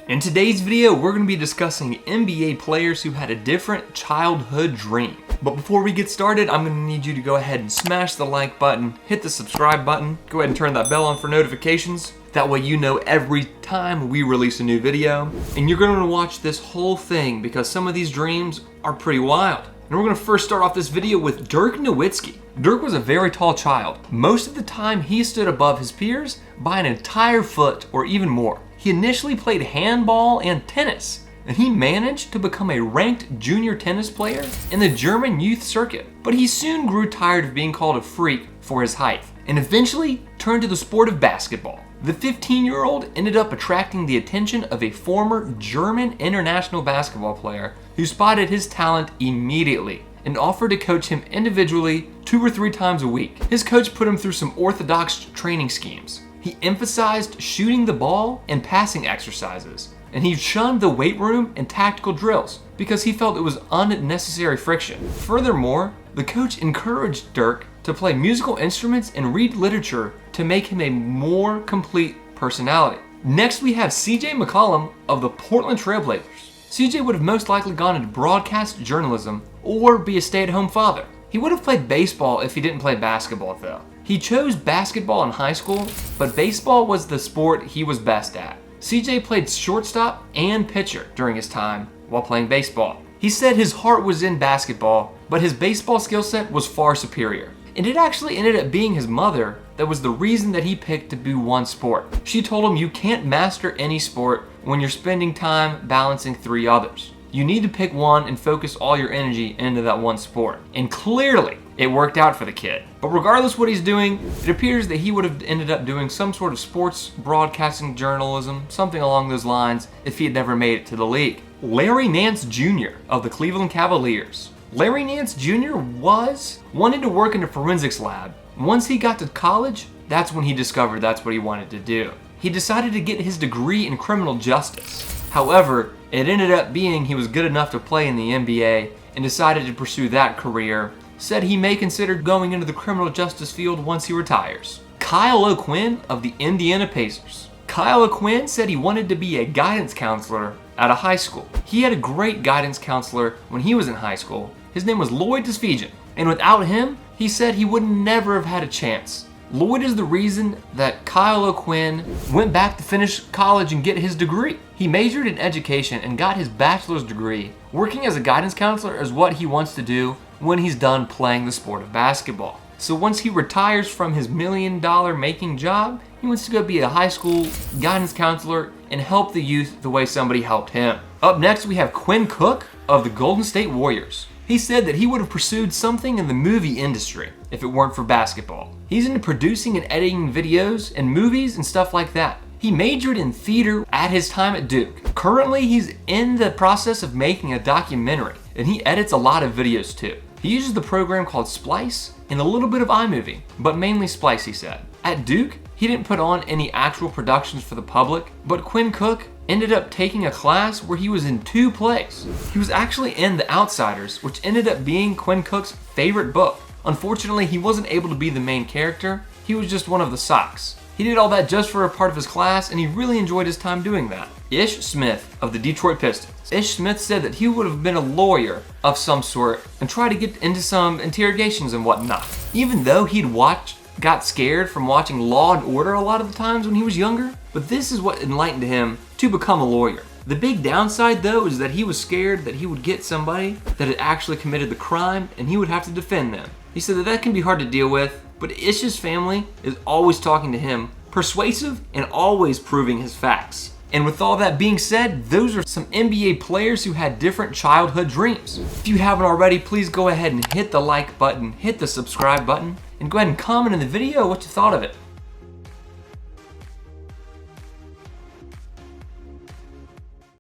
In today's video, we're going to be discussing NBA players who had a different childhood dream. But before we get started, I'm going to need you to go ahead and smash the like button, hit the subscribe button, go ahead and turn that bell on for notifications. That way you know every time we release a new video. And you're going to watch this whole thing because some of these dreams are pretty wild. And we're going to first start off this video with Dirk Nowitzki. Dirk was a very tall child. Most of the time, he stood above his peers by an entire foot or even more. He initially played handball and tennis, and he managed to become a ranked junior tennis player in the German youth circuit. But he soon grew tired of being called a freak for his height, and eventually turned to the sport of basketball. The 15-year-old ended up attracting the attention of a former German international basketball player who spotted his talent immediately and offered to coach him individually 2 or 3 times a week. His coach put him through some orthodox training schemes. He emphasized shooting the ball and passing exercises, and he shunned the weight room and tactical drills because he felt it was unnecessary friction. Furthermore, the coach encouraged Dirk to play musical instruments and read literature to make him a more complete personality. Next, we have CJ McCollum of the Portland Trail Blazers. CJ would have most likely gone into broadcast journalism or be a stay-at-home father. He would have played baseball if he didn't play basketball though. He chose basketball in high school, but baseball was the sport he was best at. CJ played shortstop and pitcher during his time while playing baseball. He said his heart was in basketball, but his baseball skill set was far superior. And it actually ended up being his mother that was the reason that he picked to do one sport. She told him you can't master any sport when you're spending time balancing 3 others. You need to pick one and focus all your energy into that one sport. And clearly, it worked out for the kid. But regardless what he's doing, it appears that he would have ended up doing some sort of sports broadcasting journalism, something along those lines, if he had never made it to the league. Larry Nance Jr. of the Cleveland Cavaliers. Larry Nance Jr. wanted to work in a forensics lab. Once he got to college, that's when he discovered that's what he wanted to do. He decided to get his degree in criminal justice. However, it ended up being he was good enough to play in the NBA and decided to pursue that career. Said he may consider going into the criminal justice field once he retires. Kyle O'Quinn of the Indiana Pacers. Kyle O'Quinn said he wanted to be a guidance counselor at a high school. He had a great guidance counselor when he was in high school. His name was Lloyd Desfegan, and without him, he said he would never have had a chance. Lloyd is the reason that Kyle O'Quinn went back to finish college and get his degree. He majored in education and got his bachelor's degree. Working as a guidance counselor is what he wants to do when he's done playing the sport of basketball. So once he retires from his $1 million making job, he wants to go be a high school guidance counselor and help the youth the way somebody helped him. Up next, we have Quinn Cook of the Golden State Warriors. He said that he would have pursued something in the movie industry if it weren't for basketball. He's into producing and editing videos and movies and stuff like that. He majored in theater at his time at Duke. Currently, he's in the process of making a documentary, and he edits a lot of videos too. He uses the program called Splice and a little bit of iMovie, but mainly Splice, he said. At Duke, he didn't put on any actual productions for the public, but Quinn Cook ended up taking a class where he was in 2 plays. He was actually in The Outsiders, which ended up being Quinn Cook's favorite book. Unfortunately, he wasn't able to be the main character. He was just one of the socks. He did all that just for a part of his class, and he really enjoyed his time doing that. Ish Smith of the Detroit Pistons. Ish Smith said that he would have been a lawyer of some sort and tried to get into some interrogations and whatnot. Even though got scared from watching Law and Order a lot of the times when he was younger, but this is what enlightened him to become a lawyer. The big downside though is that he was scared that he would get somebody that had actually committed the crime and he would have to defend them. He said that can be hard to deal with, but Ish's family is always talking to him, persuasive and always proving his facts. And with all that being said, those are some NBA players who had different childhood dreams. If you haven't already, please go ahead and hit the like button, hit the subscribe button, and go ahead and comment in the video what you thought of it.